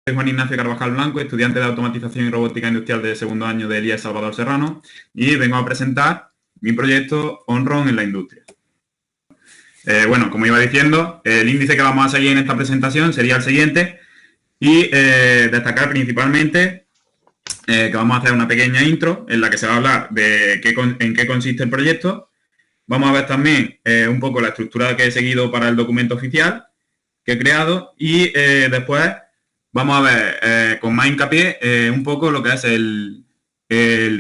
Soy Juan Ignacio Carvajal Blanco, estudiante de Automatización y Robótica Industrial de segundo año del IES Salvador Serrano, y vengo a presentar mi proyecto OnRON en la industria. Bueno, como iba diciendo, el índice que vamos a seguir en esta presentación sería el siguiente, y destacar principalmente que vamos a hacer una pequeña intro en la que se va a hablar de en qué consiste el proyecto. Vamos a ver también un poco la estructura que he seguido para el documento oficial que he creado, y después vamos a ver con más hincapié un poco lo que es el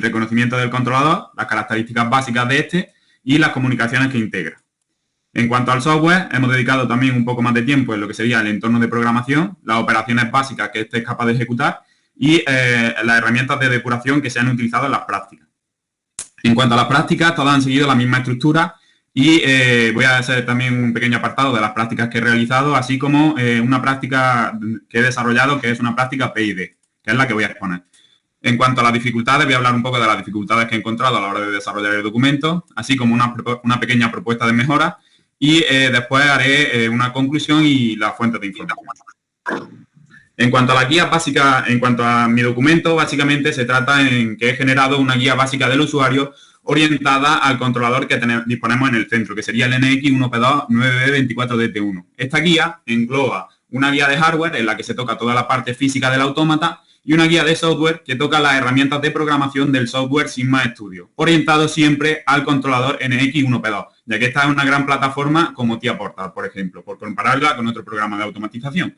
reconocimiento del controlador, las características básicas de este y las comunicaciones que integra. En cuanto al software, hemos dedicado también un poco más de tiempo en lo que sería el entorno de programación, las operaciones básicas que este es capaz de ejecutar y las herramientas de depuración que se han utilizado en las prácticas. En cuanto a las prácticas, todas han seguido la misma estructura y voy a hacer también un pequeño apartado de las prácticas que he realizado, así como una práctica que he desarrollado, que es una práctica PID, que es la que voy a exponer. En cuanto a las dificultades, voy a hablar un poco de las dificultades que he encontrado a la hora de desarrollar el documento, así como una pequeña propuesta de mejora, y después haré una conclusión y las fuentes de información. En cuanto a la guía básica, en cuanto a mi documento, básicamente se trata en que he generado una guía básica del usuario orientada al controlador que disponemos en el centro, que sería el NX1P2-9B24DT1. Esta guía engloba una guía de hardware en la que se toca toda la parte física del autómata y una guía de software que toca las herramientas de programación del software Sigma Studio, orientado siempre al controlador NX1P2, ya que esta es una gran plataforma como TIA Portal, por ejemplo, por compararla con otro programa de automatización.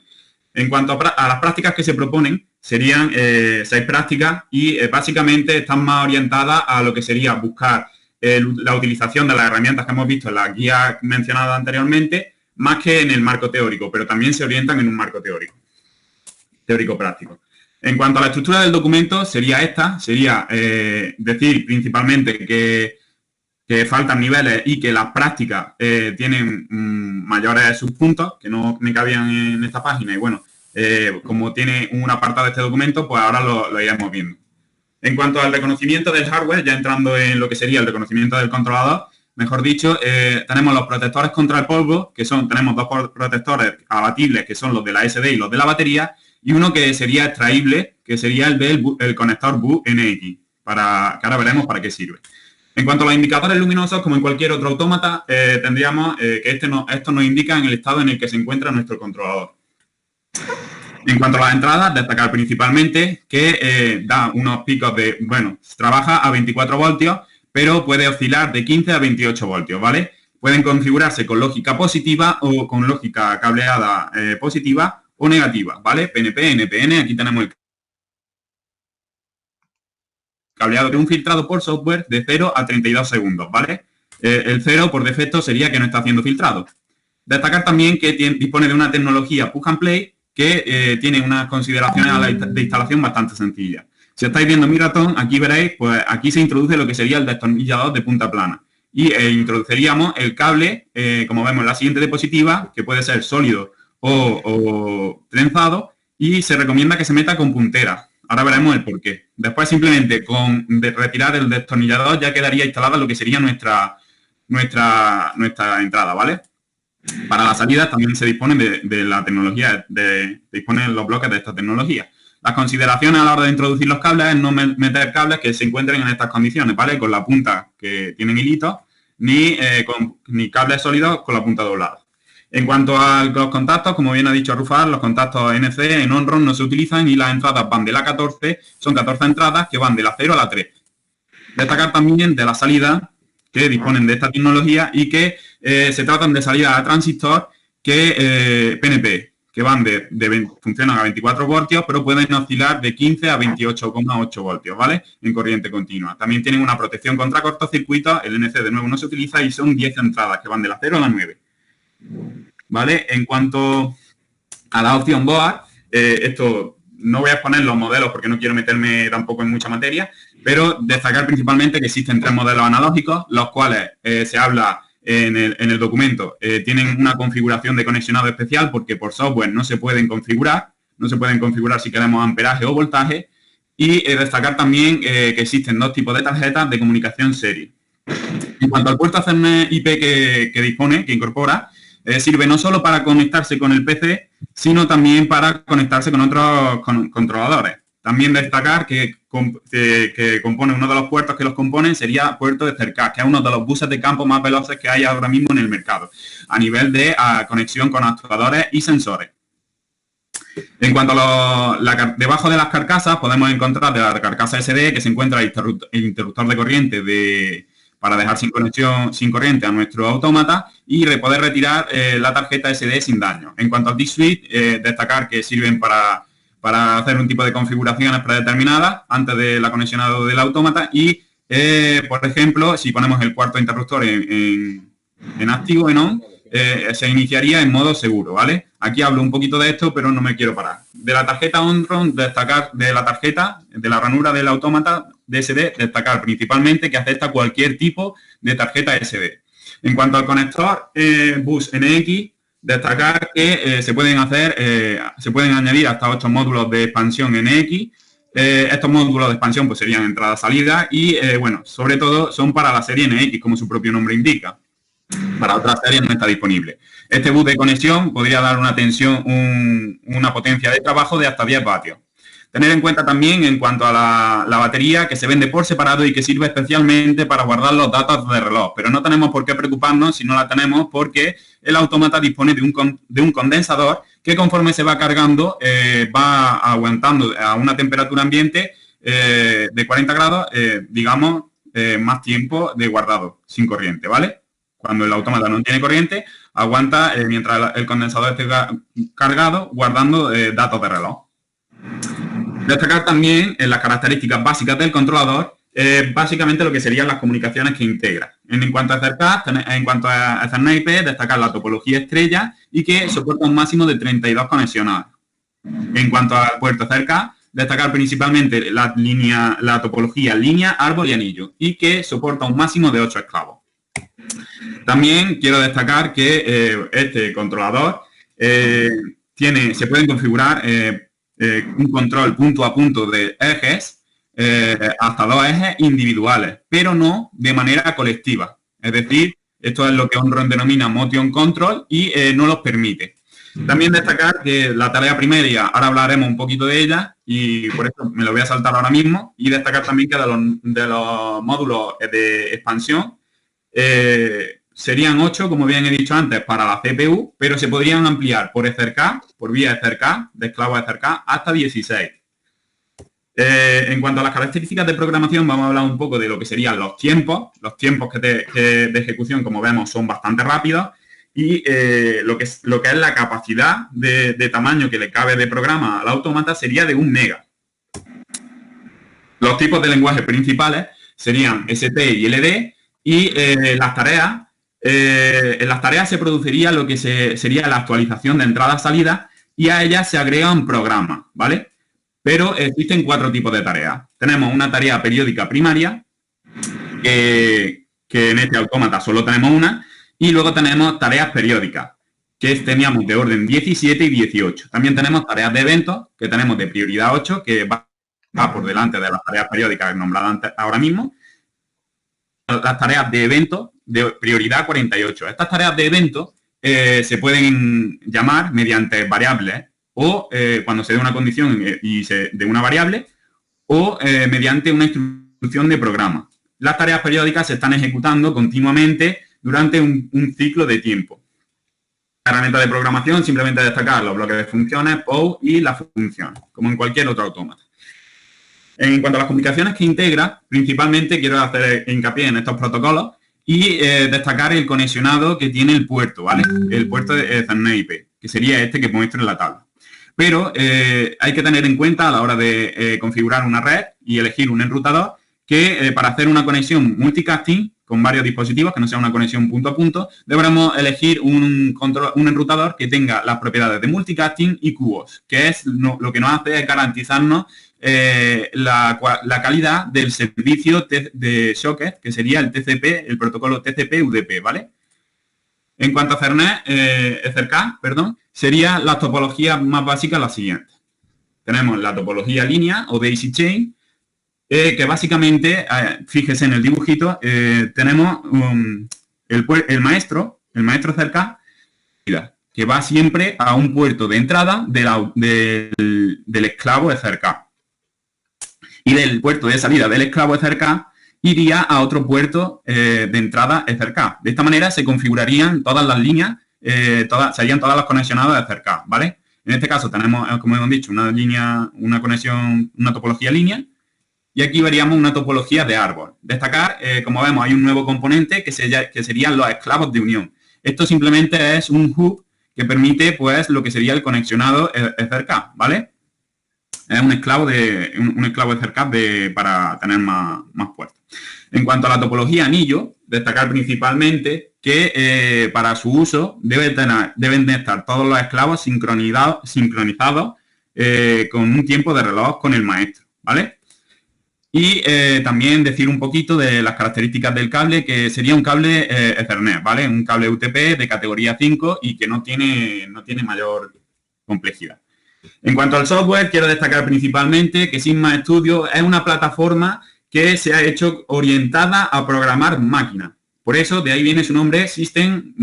En cuanto a las prácticas que se proponen, serían 6 prácticas y básicamente están más orientadas a lo que sería buscar la utilización de las herramientas que hemos visto en la guía mencionada anteriormente, más que en el marco teórico, pero también se orientan en un marco teórico-práctico. En cuanto a la estructura del documento, sería decir principalmente que faltan niveles y que las prácticas tienen mayores subpuntos que no me cabían en esta página, y bueno, como tiene un apartado de este documento, pues ahora lo iremos viendo. En cuanto al reconocimiento del hardware, ya entrando en lo que sería el reconocimiento del controlador, mejor dicho, tenemos los protectores contra el polvo, tenemos 2 protectores abatibles, que son los de la SD y los de la batería, y uno que sería extraíble, que sería el del conector BU-NX, que ahora veremos para qué sirve. En cuanto a los indicadores luminosos, como en cualquier otro autómata, tendríamos que estos nos indican el estado en el que se encuentra nuestro controlador. En cuanto a las entradas, destacar principalmente que da unos picos trabaja a 24 voltios, pero puede oscilar de 15 a 28 voltios, ¿vale? Pueden configurarse con lógica positiva o con lógica cableada positiva o negativa, ¿vale? PNP, NPN, aquí tenemos el cableado de un filtrado por software de 0 a 32 segundos, ¿vale? El 0 por defecto sería que no está haciendo filtrado. Destacar también que dispone de una tecnología Plug and Play que tiene unas consideraciones de instalación bastante sencillas. Si estáis viendo mi ratón, aquí veréis, pues aquí se introduce lo que sería el destornillador de punta plana. Y introduciríamos el cable, como vemos en la siguiente diapositiva, que puede ser sólido o trenzado, y se recomienda que se meta con puntera. Ahora veremos el porqué. Después simplemente con retirar el destornillador ya quedaría instalada lo que sería nuestra entrada, ¿vale? Para las salidas también se disponen de la tecnología, disponen los bloques de esta tecnología. Las consideraciones a la hora de introducir los cables es no meter cables que se encuentren en estas condiciones, ¿vale? Con la punta que tienen hilitos, ni cables sólidos con la punta doblada. En cuanto a los contactos, como bien ha dicho Rufar, los contactos NC en OnRON no se utilizan y las entradas van de la 14, son 14 entradas que van de la 0 a la 3. Destacar también de las salidas que disponen de esta tecnología y que se tratan de salidas a transistor que PNP, que van funcionan a 24 voltios, pero pueden oscilar de 15 a 28,8 voltios, ¿vale? En corriente continua. También tienen una protección contra cortocircuitos, el NC de nuevo no se utiliza y son 10 entradas que van de la 0 a la 9. ¿Vale? En cuanto a la opción board, esto no voy a exponer los modelos porque no quiero meterme tampoco en mucha materia, pero destacar principalmente que existen 3 modelos analógicos, los cuales se habla en el documento, tienen una configuración de conexionado especial porque por software no se pueden configurar si queremos amperaje o voltaje, y destacar también que existen 2 tipos de tarjetas de comunicación serie. En cuanto al puerto Ethernet IP que incorpora, sirve no solo para conectarse con el PC, sino también para conectarse con otros controladores. También destacar que compone uno de los puertos que los componen sería puerto de Ethercast, que es uno de los buses de campo más veloces que hay ahora mismo en el mercado, a nivel de conexión con actuadores y sensores. En cuanto a debajo de las carcasas podemos encontrar de la carcasa SD que se encuentra el interruptor de corriente para dejar sin corriente a nuestro autómata y poder retirar la tarjeta SD sin daño. En cuanto al D-Switch, destacar que sirven para hacer un tipo de configuraciones predeterminadas antes de la conexión del autómata y, por ejemplo, si ponemos el cuarto interruptor en activo, en on, se iniciaría en modo seguro, ¿vale? Aquí hablo un poquito de esto, pero no me quiero parar. De la tarjeta OnRON, destacar de la tarjeta, de la ranura del autómata de SD, destacar principalmente que acepta cualquier tipo de tarjeta SD. En cuanto al conector bus NX, destacar que se pueden añadir hasta 8 módulos de expansión NX. Estos módulos de expansión pues serían entrada-salida y, bueno, sobre todo son para la serie NX, como su propio nombre indica. Para otras series no está disponible. Este bus de conexión podría dar una tensión, una potencia de trabajo de hasta 10 vatios. Tener en cuenta también en cuanto a la batería, que se vende por separado y que sirve especialmente para guardar los datos de reloj. Pero no tenemos por qué preocuparnos si no la tenemos, porque el autómata dispone de un condensador que, conforme se va cargando, va aguantando a una temperatura ambiente de 40 grados, digamos, más tiempo de guardado sin corriente, ¿vale? Cuando el autómata no tiene corriente, aguanta mientras el condensador esté cargado, guardando datos de reloj. Destacar también en las características básicas del controlador, básicamente lo que serían las comunicaciones que integra. En cuanto a Ethercast, en cuanto a Ethernet IP, destacar la topología estrella y que soporta un máximo de 32 conexiones. En cuanto al puerto Ethercast, destacar principalmente la topología línea, árbol y anillo, y que soporta un máximo de 8 esclavos. También quiero destacar que este controlador se pueden configurar un control punto a punto de ejes, hasta 2 ejes individuales, pero no de manera colectiva. Es decir, esto es lo que OnRON denomina Motion Control y no los permite. También destacar que la tarea primaria, ahora hablaremos un poquito de ella y por eso me lo voy a saltar ahora mismo, y destacar también que de los módulos de expansión, serían 8, como bien he dicho antes, para la CPU, pero se podrían ampliar por Ethercast, por vía Ethercast, de esclavo Ethercast, hasta 16. En cuanto a las características de programación, vamos a hablar un poco de lo que serían los tiempos. Los tiempos de ejecución, como vemos, son bastante rápidos. Y lo que es la capacidad de tamaño que le cabe de programa al autómata sería de 1 mega. Los tipos de lenguaje principales serían ST y LD. Y las tareas, en las tareas se produciría lo que sería la actualización de entrada-salida y a ellas se agregan programas, ¿vale? Pero existen 4 tipos de tareas. Tenemos una tarea periódica primaria, que en este autómata solo tenemos una, y luego tenemos tareas periódicas, que teníamos de orden 17 y 18. También tenemos tareas de eventos, que tenemos de prioridad 8, que va por delante de las tareas periódicas nombradas antes, ahora mismo. Las tareas de evento de prioridad 48. Estas tareas de evento se pueden llamar mediante variables o cuando se dé una condición de una variable o mediante una instrucción de programa. Las tareas periódicas se están ejecutando continuamente durante un ciclo de tiempo. La herramienta de programación, simplemente destacar los bloques de funciones, POW y las funciones, como en cualquier otro autómata. En cuanto a las comunicaciones que integra, principalmente quiero hacer hincapié en estos protocolos y destacar el conexionado que tiene el puerto, ¿vale? El puerto de Ethernet IP, que sería este que muestro en la tabla. Pero hay que tener en cuenta a la hora de configurar una red y elegir un enrutador que para hacer una conexión multicasting con varios dispositivos, que no sea una conexión punto a punto, deberemos elegir un enrutador que tenga las propiedades de multicasting y QoS, que es lo que nos hace es garantizarnos la calidad del servicio de socket, que sería el TCP, el protocolo TCP/UDP, ¿vale? En cuanto a Ethercast, sería la topología más básica la siguiente. Tenemos la topología línea o daisy chain, que básicamente, fíjese en el dibujito, tenemos el maestro Ethercast, que va siempre a un puerto de entrada del esclavo EtherCAT. Y del puerto de salida del esclavo EtherCAT iría a otro puerto de entrada EtherCAT. De esta manera se configurarían todas las líneas, serían todas las conexionadas de EtherCAT, ¿vale? En este caso tenemos, como hemos dicho, una conexión, una topología línea, y aquí veríamos una topología de árbol. Destacar, como vemos, hay un nuevo componente que serían los esclavos de unión. Esto simplemente es un hub que permite, pues, lo que sería el conexionado EtherCAT, ¿vale? Es un esclavo EtherCAT para tener más puertos. En cuanto a la topología anillo, destacar principalmente que para su uso deben de estar todos los esclavos sincronizados con un tiempo de reloj con el maestro, ¿vale? Y también decir un poquito de las características del cable, que sería un cable Ethernet, ¿vale? Un cable UTP de categoría 5 y que no tiene mayor complejidad. En cuanto al software, quiero destacar principalmente que Sigma Studio es una plataforma que se ha hecho orientada a programar máquinas. Por eso, de ahí viene su nombre, System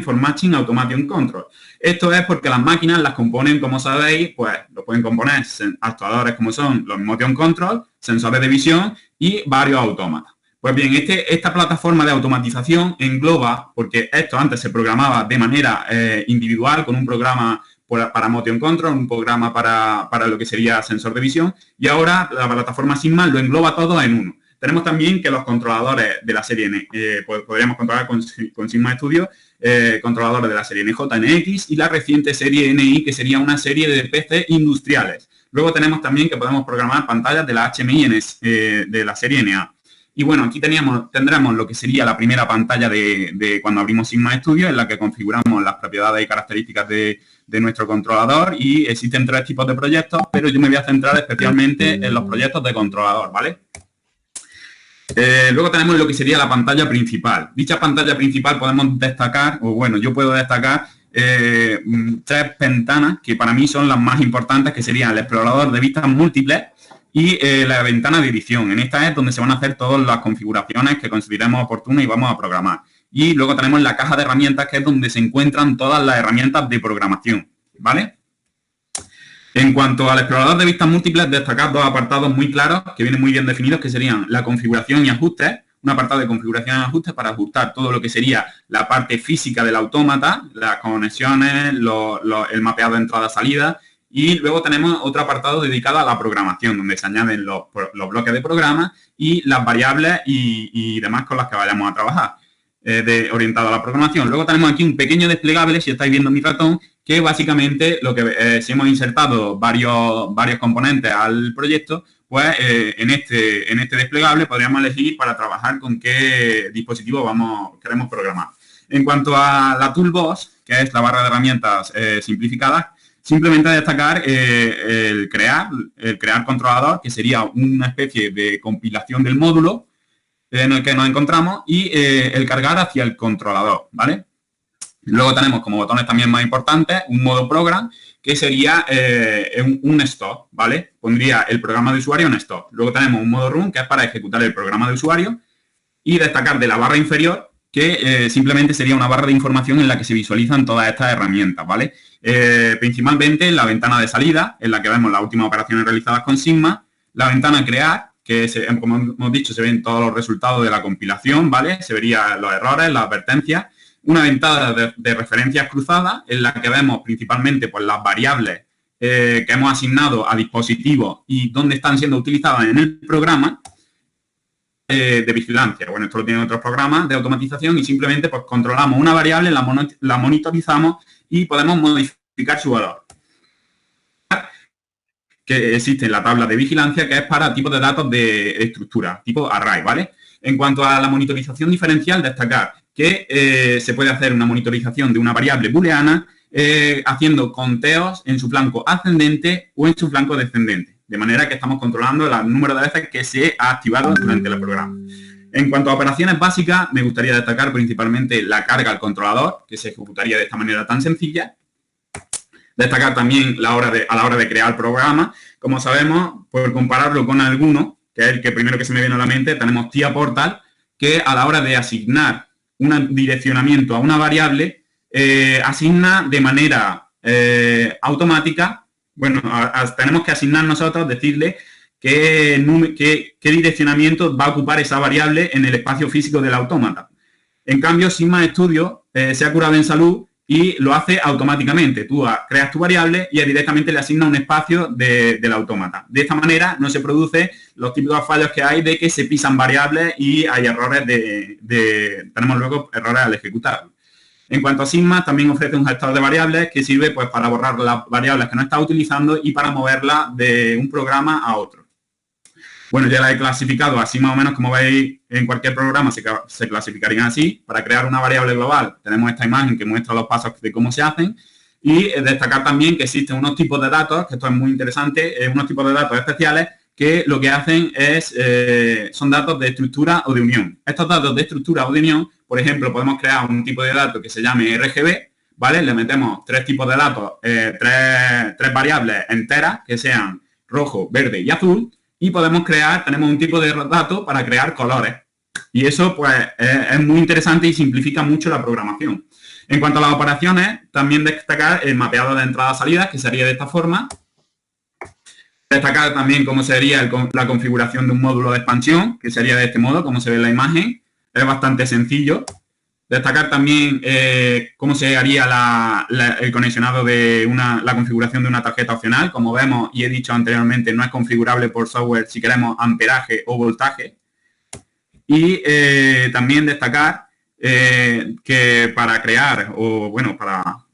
for Matching Automation Control. Esto es porque las máquinas las componen, como sabéis, pues lo pueden componer actuadores como son los Motion Control, sensores de visión y varios autómatas. Pues bien, esta plataforma de automatización engloba, porque esto antes se programaba de manera individual con un programa para Motion Control, un programa para lo que sería sensor de visión, y ahora la plataforma Sigma lo engloba todo en uno. Tenemos también que los controladores de la serie N, pues podríamos controlar con Sigma Studio, controladores de la serie NJ-NX y la reciente serie NI, que sería una serie de PC industriales. Luego tenemos también que podemos programar pantallas de la HMI de la serie NA. Y bueno, aquí tendremos lo que sería la primera pantalla de cuando abrimos Sigma Studio, en la que configuramos las propiedades y características de nuestro controlador, y existen 3 tipos de proyectos, pero yo me voy a centrar especialmente en los proyectos de controlador, ¿vale? Luego tenemos lo que sería la pantalla principal. Dicha pantalla principal podemos destacar, o bueno, yo puedo destacar 3 ventanas que para mí son las más importantes, que serían el explorador de vistas múltiples y la ventana de edición. En esta es donde se van a hacer todas las configuraciones que consideremos oportunas y vamos a programar. Y luego tenemos la caja de herramientas, que es donde se encuentran todas las herramientas de programación, ¿vale? En cuanto al explorador de vistas múltiples, destacar 2 apartados muy claros que vienen muy bien definidos, que serían la configuración y ajustes, un apartado de configuración y ajustes para ajustar todo lo que sería la parte física del autómata, las conexiones, el mapeado de entrada-salida, y luego tenemos otro apartado dedicado a la programación, donde se añaden los bloques de programa y las variables y demás con las que vayamos a trabajar, orientado a la programación. Luego tenemos aquí un pequeño desplegable, si estáis viendo mi ratón, que básicamente lo que si hemos insertado varios componentes al proyecto, pues en este desplegable podríamos elegir para trabajar con qué dispositivo queremos programar. En cuanto a la Toolbox, que es la barra de herramientas simplificadas, simplemente destacar el crear controlador, que sería una especie de compilación del módulo en el que nos encontramos, y el cargar hacia el controlador, ¿vale? Luego tenemos como botones también más importantes un modo program, que sería un stop, ¿vale? Pondría el programa de usuario en stop. Luego tenemos un modo run, que es para ejecutar el programa de usuario, y destacar de la barra inferior que simplemente sería una barra de información en la que se visualizan todas estas herramientas, ¿vale? Principalmente la ventana de salida, en la que vemos las últimas operaciones realizadas con Sigma, la ventana crear, que como hemos dicho, se ven todos los resultados de la compilación, ¿vale? Se verían los errores, las advertencias. Una ventana de referencias cruzadas, en la que vemos principalmente pues, las variables que hemos asignado a dispositivos y dónde están siendo utilizadas en el programa de vigilancia. Bueno, esto lo tienen otros programas de automatización, y simplemente pues controlamos una variable, la monitorizamos y podemos modificar su valor. Que existe en la tabla de vigilancia, que es para tipos de datos de estructura, tipo array, ¿vale? En cuanto a la monitorización diferencial, destacar que se puede hacer una monitorización de una variable booleana haciendo conteos en su flanco ascendente o en su flanco descendente, de manera que estamos controlando el número de veces que se ha activado durante el programa. En cuanto a operaciones básicas, me gustaría destacar principalmente la carga al controlador, que se ejecutaría de esta manera tan sencilla. Destacar también a la hora de crear programa. Como sabemos, por compararlo con alguno, que es el que primero que se me viene a la mente, tenemos TIA Portal, que a la hora de asignar un direccionamiento a una variable, asigna de manera automática, bueno, tenemos que asignar nosotros, decirle qué direccionamiento va a ocupar esa variable en el espacio físico del autómata. En cambio, Sigma Studio se ha curado en salud y lo hace automáticamente. Tú creas tu variable y directamente le asigna un espacio del autómata. De esta manera no se producen los típicos fallos que hay de que se pisan variables y hay errores tenemos luego errores al ejecutarlo. En cuanto a Sigma, también ofrece un gestor de variables que sirve pues para borrar las variables que no está utilizando y para moverlas de un programa a otro. Bueno, ya la he clasificado así más o menos, como veis, en cualquier programa se clasificarían así. Para crear una variable global tenemos esta imagen que muestra los pasos de cómo se hacen. Y destacar también que existen unos tipos de datos, que esto es muy interesante, unos tipos de datos especiales que lo que hacen es, son datos de estructura o de unión. Estos datos de estructura o de unión, por ejemplo, podemos crear un tipo de dato que se llame RGB, ¿vale? Le metemos tres tipos de datos, tres variables enteras, que sean rojo, verde y azul, y tenemos un tipo de dato para crear colores. Y eso, pues, es muy interesante y simplifica mucho la programación. En cuanto a las operaciones, también destacar el mapeado de entradas-salidas, que sería de esta forma. Destacar también cómo sería la configuración de un módulo de expansión, que sería de este modo, como se ve en la imagen. Es bastante sencillo. Destacar también cómo se haría el conexionado de la configuración de una tarjeta opcional. Como vemos y he dicho anteriormente, no es configurable por software si queremos amperaje o voltaje. Y también destacar que para crear una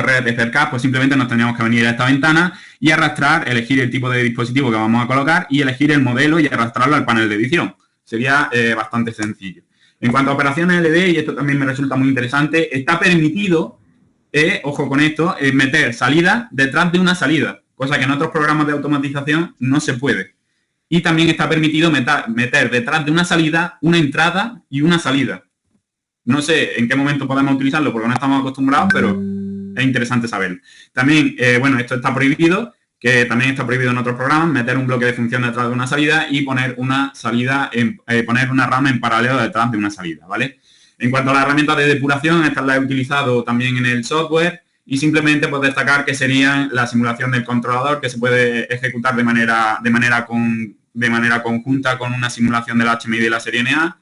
red de cerca, pues simplemente nos tendríamos que venir a esta ventana y arrastrar, elegir el tipo de dispositivo que vamos a colocar y elegir el modelo y arrastrarlo al panel de edición. Sería bastante sencillo. En cuanto a operaciones LD, y esto también me resulta muy interesante, está permitido, ojo con esto, meter salida detrás de una salida, cosa que en otros programas de automatización no se puede. Y también está permitido meter detrás de una salida una entrada y una salida. No sé en qué momento podemos utilizarlo porque no estamos acostumbrados, pero es interesante saberlo. También, bueno, esto está prohibido, que también está prohibido en otros programas, meter un bloque de función detrás de una salida y poner una rama en paralelo detrás de una salida, ¿vale? En cuanto a las herramientas de depuración, estas las he utilizado también en el software y simplemente pues destacar que serían la simulación del controlador, que se puede ejecutar de manera conjunta con una simulación del HMI de la serie NA.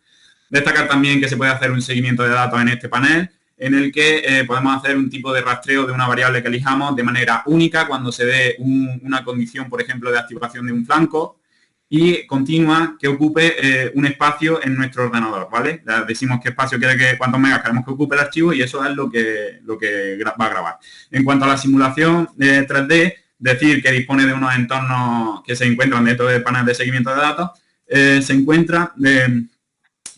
Destacar también que se puede hacer un seguimiento de datos en este panel, en el que podemos hacer un tipo de rastreo de una variable que elijamos de manera única cuando se dé una condición, por ejemplo, de activación de un flanco y continua que ocupe un espacio en nuestro ordenador, ¿vale? Le decimos qué espacio cuántos megas queremos que ocupe el archivo y eso es lo que va a grabar. En cuanto a la simulación 3D, decir que dispone de unos entornos que se encuentran dentro del panel de seguimiento de datos,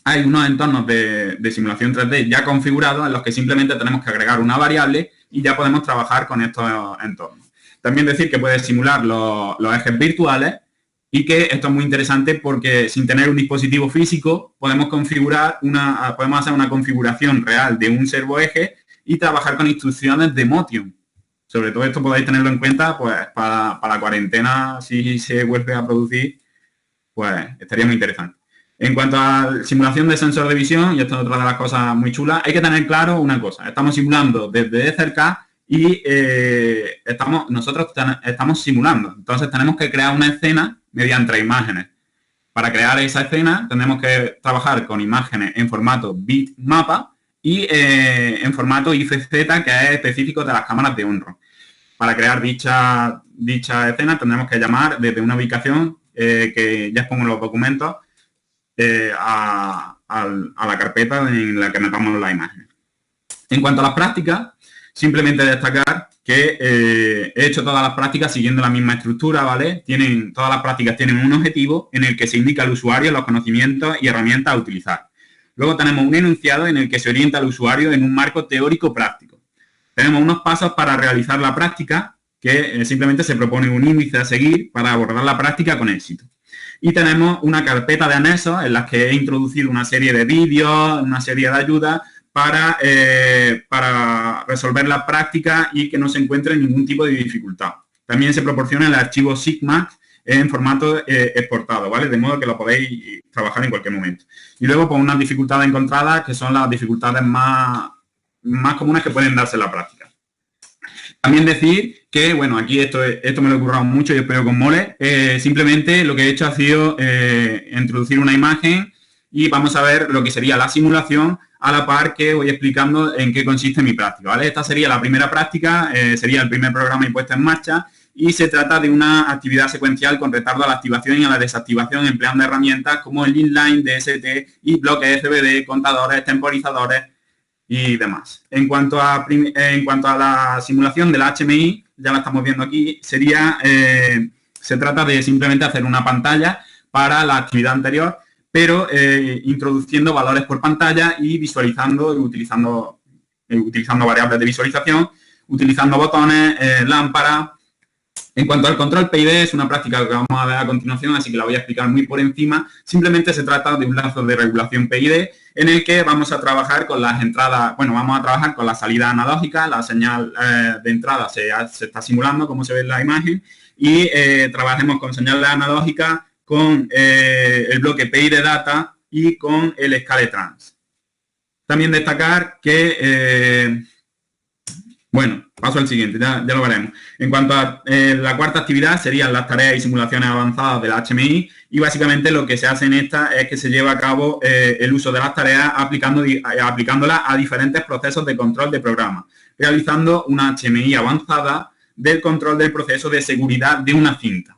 hay unos entornos de simulación 3D ya configurados en los que simplemente tenemos que agregar una variable y ya podemos trabajar con estos entornos. También decir que puede simular los ejes virtuales y que esto es muy interesante porque sin tener un dispositivo físico podemos hacer una configuración real de un servoeje y trabajar con instrucciones de Motion. Sobre todo esto podéis tenerlo en cuenta pues para la cuarentena, si se vuelve a producir, pues estaría muy interesante. En cuanto a simulación de sensor de visión, y esto es otra de las cosas muy chulas, hay que tener claro una cosa. Estamos simulando desde cerca y nosotros estamos simulando. Entonces tenemos que crear una escena mediante imágenes. Para crear esa escena tenemos que trabajar con imágenes en formato bitmapa y en formato IFZ, que es específico de las cámaras de Onron. Para crear dicha escena tendremos que llamar desde una ubicación que ya expongo en los documentos, a la carpeta en la que metamos la imagen. En cuanto a las prácticas, simplemente destacar que he hecho todas las prácticas siguiendo la misma estructura, ¿vale? Todas las prácticas tienen un objetivo en el que se indica al usuario los conocimientos y herramientas a utilizar. Luego tenemos un enunciado en el que se orienta al usuario en un marco teórico práctico. Tenemos unos pasos para realizar la práctica, que simplemente se propone un índice a seguir para abordar la práctica con éxito. Y tenemos una carpeta de anexos en las que he introducido una serie de vídeos, una serie de ayudas para resolver la práctica y que no se encuentre ningún tipo de dificultad. También se proporciona el archivo Sigma en formato exportado, ¿vale? De modo que lo podéis trabajar en cualquier momento. Y luego, pues unas dificultades encontradas, que son las dificultades más comunes que pueden darse en la práctica. También decir que, bueno, aquí esto me lo he currado mucho y espero con mole. Simplemente lo que he hecho ha sido introducir una imagen y vamos a ver lo que sería la simulación a la par que voy explicando en qué consiste mi práctica, ¿vale? Esta sería la primera práctica, sería el primer programa impuesto en marcha y se trata de una actividad secuencial con retardo a la activación y a la desactivación empleando herramientas como el inline, DST y bloques FBD, contadores, temporizadores y demás. En cuanto a la simulación de la HMI, ya la estamos viendo aquí, se trata de simplemente hacer una pantalla para la actividad anterior, pero introduciendo valores por pantalla y visualizando, utilizando variables de visualización, utilizando botones, lámparas. En cuanto al control PID, es una práctica que vamos a ver a continuación, así que la voy a explicar muy por encima. Simplemente se trata de un lazo de regulación PID en el que vamos a trabajar con las entradas, vamos a trabajar con la salida analógica, la señal de entrada se está simulando, como se ve en la imagen, y trabajemos con señales analógicas, con el bloque PID data y con el ScaleTrans. También destacar que, paso al siguiente, ya lo veremos. En cuanto a la cuarta actividad, serían las tareas y simulaciones avanzadas de la HMI y básicamente lo que se hace en esta es que se lleva a cabo el uso de las tareas aplicándolas a diferentes procesos de control de programa, realizando una HMI avanzada del control del proceso de seguridad de una cinta.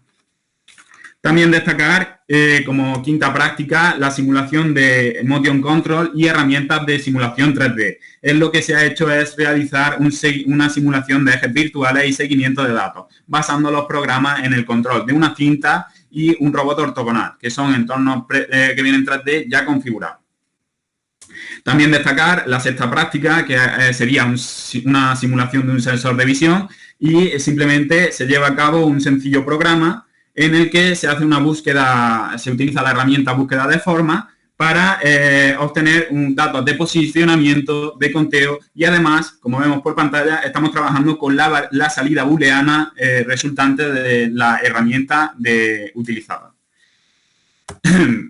También destacar como quinta práctica la simulación de motion control y herramientas de simulación 3D. Lo que se ha hecho es realizar una simulación de ejes virtuales y seguimiento de datos, basando los programas en el control de una cinta y un robot ortogonal, que son entornos que vienen 3D ya configurados. También destacar la sexta práctica, que sería una simulación de un sensor de visión y simplemente se lleva a cabo un sencillo programa en el que se hace una búsqueda, se utiliza la herramienta búsqueda de forma para obtener datos de posicionamiento, de conteo y además, como vemos por pantalla, estamos trabajando con la salida booleana resultante de la herramienta utilizada.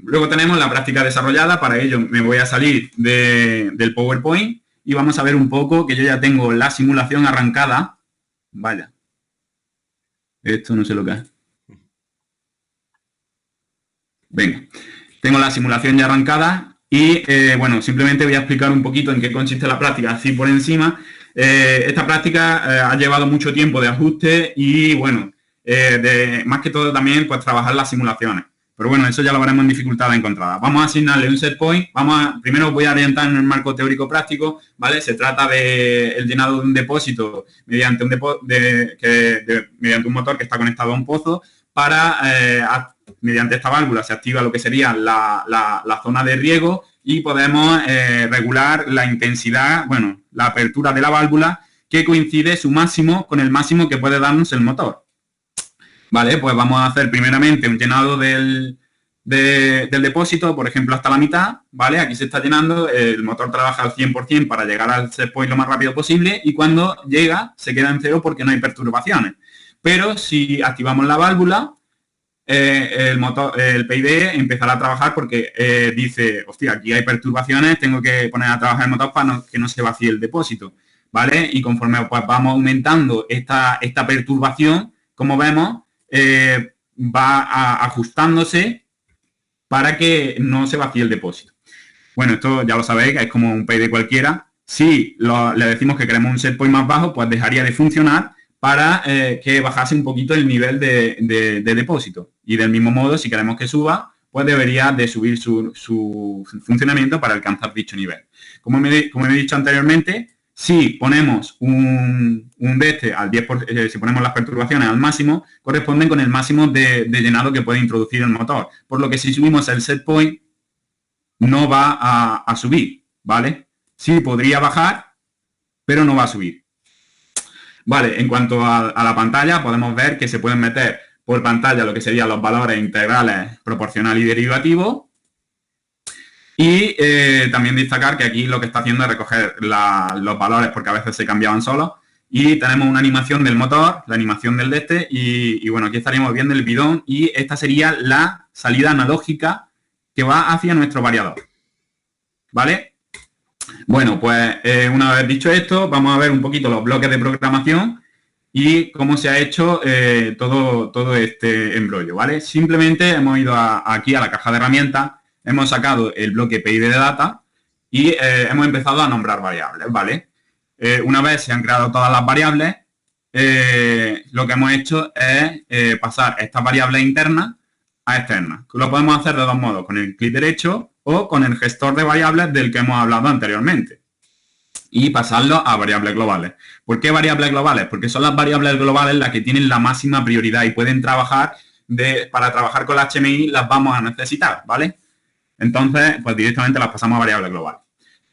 Luego tenemos la práctica desarrollada, para ello me voy a salir del PowerPoint y vamos a ver un poco que yo ya tengo la simulación arrancada. Vaya, esto no sé lo que es. Venga, tengo la simulación ya arrancada y, simplemente voy a explicar un poquito en qué consiste la práctica, así por encima. Esta práctica ha llevado mucho tiempo de ajuste y, más que todo también, pues, trabajar las simulaciones. Pero bueno, eso ya lo veremos en dificultad encontrada. Vamos a asignarle un set point. Primero voy a orientar en el marco teórico práctico, ¿vale? Se trata del llenado de un depósito mediante mediante un motor que está conectado a un pozo para... mediante esta válvula se activa lo que sería la zona de riego y podemos regular la intensidad, la apertura de la válvula que coincide su máximo con el máximo que puede darnos el motor. Vale, pues vamos a hacer primeramente un llenado del depósito, por ejemplo, hasta la mitad, ¿vale? Aquí se está llenando, el motor trabaja al 100% para llegar al set point lo más rápido posible y cuando llega se queda en cero porque no hay perturbaciones. Pero si activamos la válvula, el PID empezará a trabajar porque dice, hostia, aquí hay perturbaciones, tengo que poner a trabajar el motor para que no se vacíe el depósito, ¿vale? Y conforme pues, vamos aumentando esta perturbación, como vemos, va ajustándose para que no se vacíe el depósito. Bueno, esto ya lo sabéis, es como un PID cualquiera. Si le decimos que queremos un set point más bajo, pues dejaría de funcionar para que bajase un poquito el nivel de depósito. Y del mismo modo, si queremos que suba, pues debería de subir su funcionamiento para alcanzar dicho nivel. Como he dicho anteriormente, si ponemos un al 10%, si ponemos las perturbaciones al máximo, corresponden con el máximo de llenado que puede introducir el motor. Por lo que si subimos el set point, no va a subir, ¿vale? Sí podría bajar, pero no va a subir. Vale, en cuanto a la pantalla, podemos ver que se pueden meter por pantalla lo que serían los valores integrales, proporcional y derivativo. Y también destacar que aquí lo que está haciendo es recoger los valores porque a veces se cambiaban solos y tenemos una animación del motor, la animación del de este, y bueno, aquí estaríamos viendo el bidón, y esta sería la salida analógica que va hacia nuestro variador, ¿vale? Bueno, pues una vez dicho esto, vamos a ver un poquito los bloques de programación y cómo se ha hecho todo este embrollo, ¿vale? Simplemente hemos ido aquí a la caja de herramientas, hemos sacado el bloque PID de data y hemos empezado a nombrar variables, ¿vale? Una vez se han creado todas las variables, lo que hemos hecho es pasar estas variables internas a externas. Lo podemos hacer de dos modos, con el clic derecho o con el gestor de variables del que hemos hablado anteriormente y pasarlo a variables globales. ¿Por qué variables globales? Porque son las variables globales las que tienen la máxima prioridad y pueden trabajar, para trabajar con la HMI las vamos a necesitar, ¿vale? Entonces, pues directamente las pasamos a variables globales.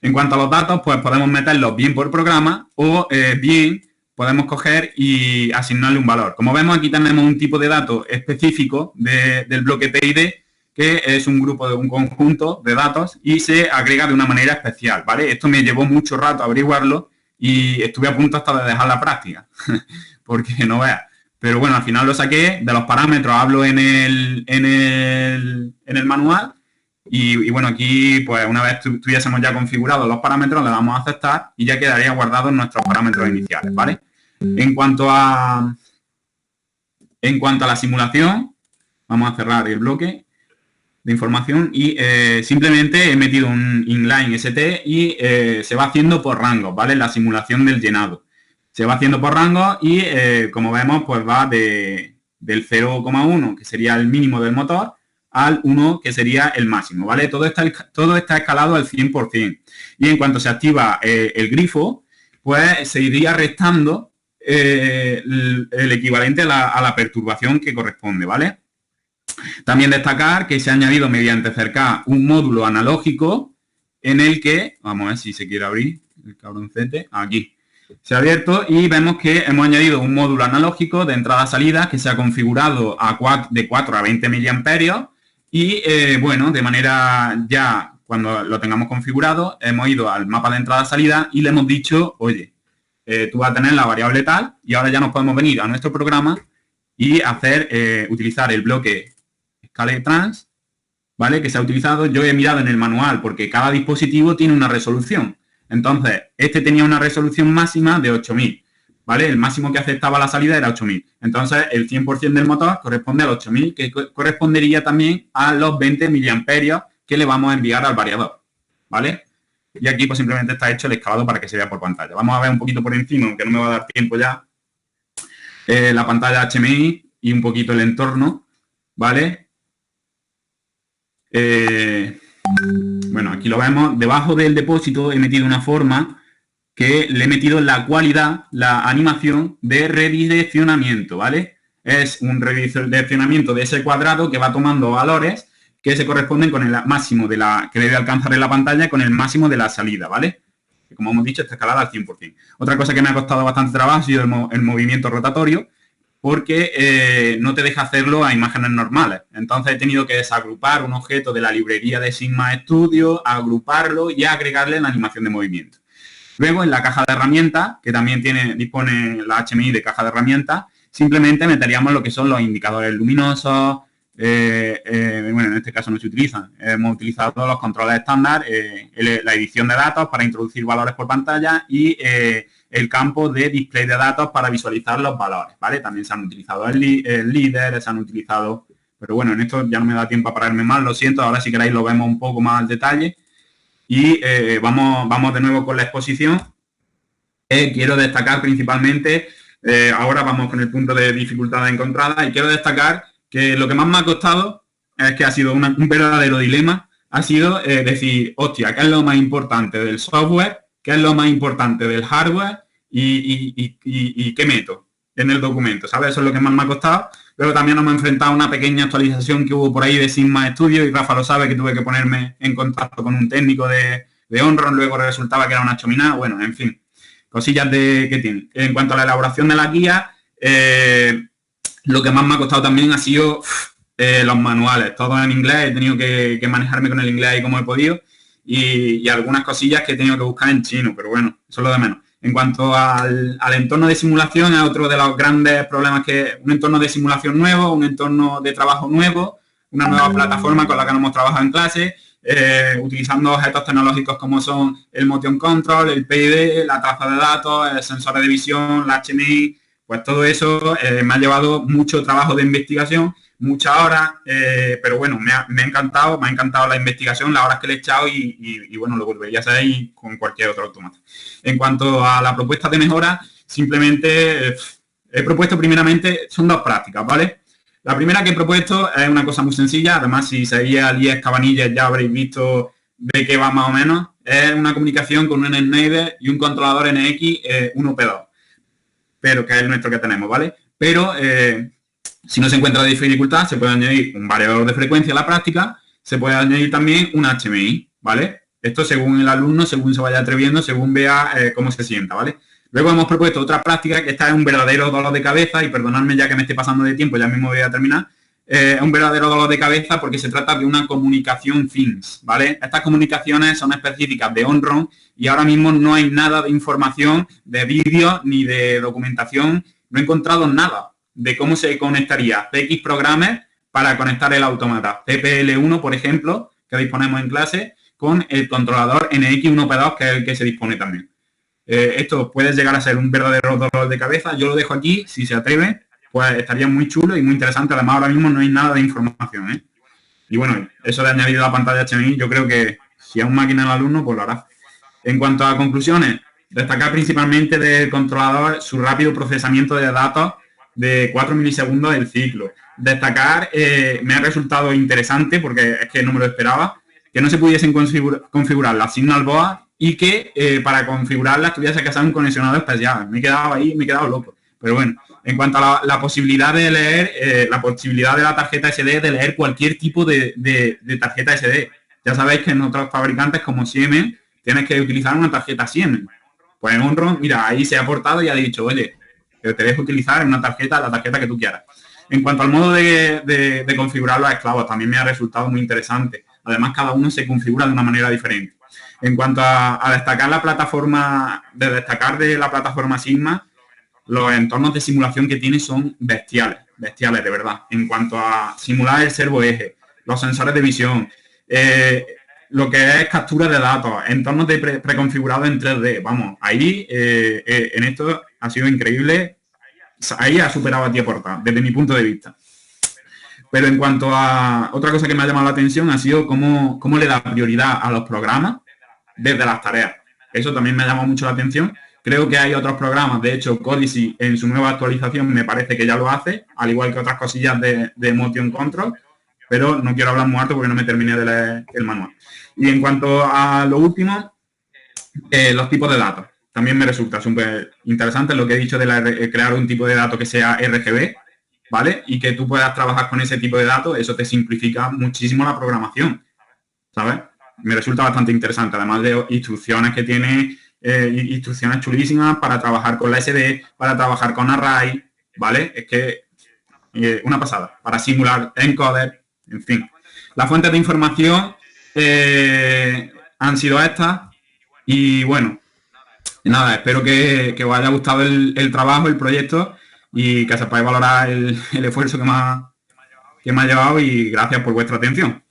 En cuanto a los datos, pues podemos meterlos bien por programa o bien podemos coger y asignarle un valor. Como vemos, aquí tenemos un tipo de dato específico del bloque PID, que es un grupo, un conjunto de datos y se agrega de una manera especial, ¿vale? Esto me llevó mucho rato averiguarlo y estuve a punto hasta de dejar la práctica, porque no veas. Pero bueno, al final lo saqué, de los parámetros hablo en el manual y bueno, aquí pues una vez tuviésemos ya configurados los parámetros, le damos a aceptar y ya quedaría guardados nuestros parámetros iniciales, ¿vale? En cuanto a la simulación, vamos a cerrar el bloque de información y simplemente he metido un inline ST y se va haciendo por rangos, ¿vale? La simulación del llenado. Se va haciendo por rangos y como vemos, pues va del 0,1, que sería el mínimo del motor, al 1, que sería el máximo, ¿vale? Todo está escalado al 100%. Y en cuanto se activa el grifo, pues se iría restando el equivalente a la perturbación que corresponde, ¿vale? También destacar que se ha añadido mediante cerca un módulo analógico en el que, vamos a ver si se quiere abrir el cabroncete, aquí. Se ha abierto y vemos que hemos añadido un módulo analógico de entrada-salida que se ha configurado de 4 a 20 miliamperios y, bueno, de manera ya, cuando lo tengamos configurado, hemos ido al mapa de entrada-salida y le hemos dicho, oye, tú vas a tener la variable tal y ahora ya nos podemos venir a nuestro programa y utilizar el bloque scale-trans, ¿vale? Que se ha utilizado, yo he mirado en el manual porque cada dispositivo tiene una resolución. Entonces, este tenía una resolución máxima de 8000, ¿vale? El máximo que aceptaba la salida era 8000. Entonces, el 100% del motor corresponde a los 8000, que correspondería también a los 20 miliamperios que le vamos a enviar al variador, ¿vale? Y aquí, pues, simplemente está hecho el escalado para que se vea por pantalla. Vamos a ver un poquito por encima, aunque no me va a dar tiempo ya, la pantalla HMI y un poquito el entorno, ¿vale? Bueno, aquí lo vemos. Debajo del depósito he metido una forma que le he metido la cualidad, la animación de redireccionamiento, ¿vale? Es un redireccionamiento de ese cuadrado que va tomando valores que se corresponden con el máximo que debe alcanzar en la pantalla con el máximo de la salida, ¿vale? Que, como hemos dicho, está escalada al 100%. Otra cosa que me ha costado bastante trabajo ha sido el movimiento rotatorio, porque no te deja hacerlo a imágenes normales. Entonces he tenido que desagrupar un objeto de la librería de Sigma Studio, agruparlo y agregarle la animación de movimiento. Luego, en la caja de herramientas, que también dispone la HMI de caja de herramientas, simplemente meteríamos lo que son los indicadores luminosos. Bueno, en este caso no se utilizan. Hemos utilizado todos los controles estándar, la edición de datos para introducir valores por pantalla y el campo de display de datos para visualizar los valores, ¿vale? También se han utilizado el líder, se han utilizado... Pero bueno, en esto ya no me da tiempo a pararme más, lo siento. Ahora si queréis lo vemos un poco más al detalle. Y vamos de nuevo con la exposición. Quiero destacar principalmente, ahora vamos con el punto de dificultad encontrada, y quiero destacar que lo que más me ha costado es que ha sido un verdadero dilema, ha sido decir, hostia, ¿qué es lo más importante del software? ¿Qué es lo más importante del hardware? ¿Y qué meto en el documento? ¿Sabes? Eso es lo que más me ha costado. Luego también nos hemos enfrentado a una pequeña actualización que hubo por ahí de Sigma Studio, y Rafa lo sabe, que tuve que ponerme en contacto con un técnico de Onron, luego resultaba que era una chominada. Bueno, en fin, cosillas que tiene. En cuanto a la elaboración de la guía, lo que más me ha costado también ha sido los manuales, todo en inglés. He tenido que manejarme con el inglés ahí como he podido, y algunas cosillas que he tenido que buscar en chino, pero bueno, eso es lo de menos. En cuanto al entorno de simulación, es otro de los grandes problemas que un entorno de simulación nuevo, un entorno de trabajo nuevo, una nueva plataforma con la que no hemos trabajado en clase, utilizando objetos tecnológicos como son el Motion Control, el PID, la traza de datos, el sensor de visión, la HMI, pues todo eso me ha llevado mucho trabajo de investigación, muchas horas, pero bueno, me ha encantado la investigación, las horas que le he echado y bueno, lo volvería a hacer con cualquier otro automata. En cuanto a la propuesta de mejora, simplemente he propuesto primeramente, son dos prácticas, ¿vale? La primera que he propuesto es una cosa muy sencilla, además si seguís al IES Cabanillas ya habréis visto de qué va más o menos, es una comunicación con un NetNeighbor y un controlador NX 1P2, pero que es el nuestro que tenemos, ¿vale? Pero si no se encuentra de dificultad, se puede añadir un variador de frecuencia a la práctica, se puede añadir también un HMI, ¿vale? Esto según el alumno, según se vaya atreviendo, según vea cómo se sienta, ¿vale? Luego hemos propuesto otra práctica que esta es un verdadero dolor de cabeza y perdonadme ya que me esté pasando de tiempo, ya mismo voy a terminar. Es un verdadero dolor de cabeza porque se trata de una comunicación FINS, ¿vale? Estas comunicaciones son específicas de OnRON y ahora mismo no hay nada de información, de vídeo ni de documentación. No he encontrado nada de cómo se conectaría CX Programmer para conectar el automata CPL1, por ejemplo, que disponemos en clase, con el controlador NX1P2, que es el que se dispone también. Esto puede llegar a ser un verdadero dolor de cabeza. Yo lo dejo aquí, si se atreve, pues estaría muy chulo y muy interesante. Además, ahora mismo no hay nada de información, ¿eh? Y bueno, eso de añadir la pantalla HMI, yo creo que si es un máquina el alumno, pues lo hará. En cuanto a conclusiones, destacar principalmente del controlador su rápido procesamiento de datos de 4 milisegundos el ciclo. Destacar, me ha resultado interesante, porque es que no me lo esperaba, que no se pudiesen configurar las signal board y que para configurarlas tuviese que hacer un conexionado especial. Me he quedado ahí, me he quedado loco. Pero bueno, en cuanto a la posibilidad de leer, la posibilidad de la tarjeta SD de leer cualquier tipo de tarjeta SD. Ya sabéis que en otros fabricantes como Siemens tienes que utilizar una tarjeta Siemens. Pues en OnRON, mira, ahí se ha aportado y ha dicho, oye, que te dejo utilizar una tarjeta, la tarjeta que tú quieras. En cuanto al modo de configurar los esclavos, también me ha resultado muy interesante. Además, cada uno se configura de una manera diferente. En cuanto a destacar la plataforma, de la plataforma Sigma, los entornos de simulación que tiene son bestiales, de verdad. En cuanto a simular el servoeje, los sensores de visión, lo que es captura de datos, entornos preconfigurados en 3D, vamos, ahí en esto ha sido increíble, ahí ha superado a Tía Porta, desde mi punto de vista. Pero en cuanto a otra cosa que me ha llamado la atención ha sido cómo le da prioridad a los programas desde las tareas. Eso también me ha llamado mucho la atención. Creo que hay otros programas, de hecho Codicy en su nueva actualización me parece que ya lo hace, al igual que otras cosillas de Motion Control, pero no quiero hablar muy alto porque no me terminé de leer el manual. Y en cuanto a lo último, los tipos de datos. También me resulta súper interesante lo que he dicho de crear un tipo de dato que sea RGB, ¿vale? Y que tú puedas trabajar con ese tipo de datos, eso te simplifica muchísimo la programación, ¿sabes? Me resulta bastante interesante, además de instrucciones que tiene, instrucciones chulísimas para trabajar con la SD, para trabajar con Array, ¿vale? Es que una pasada, para simular encoder, en fin. Las fuentes de información han sido estas y bueno, nada, espero que os haya gustado el trabajo, el proyecto y que sepáis valorar el esfuerzo que me ha llevado y gracias por vuestra atención.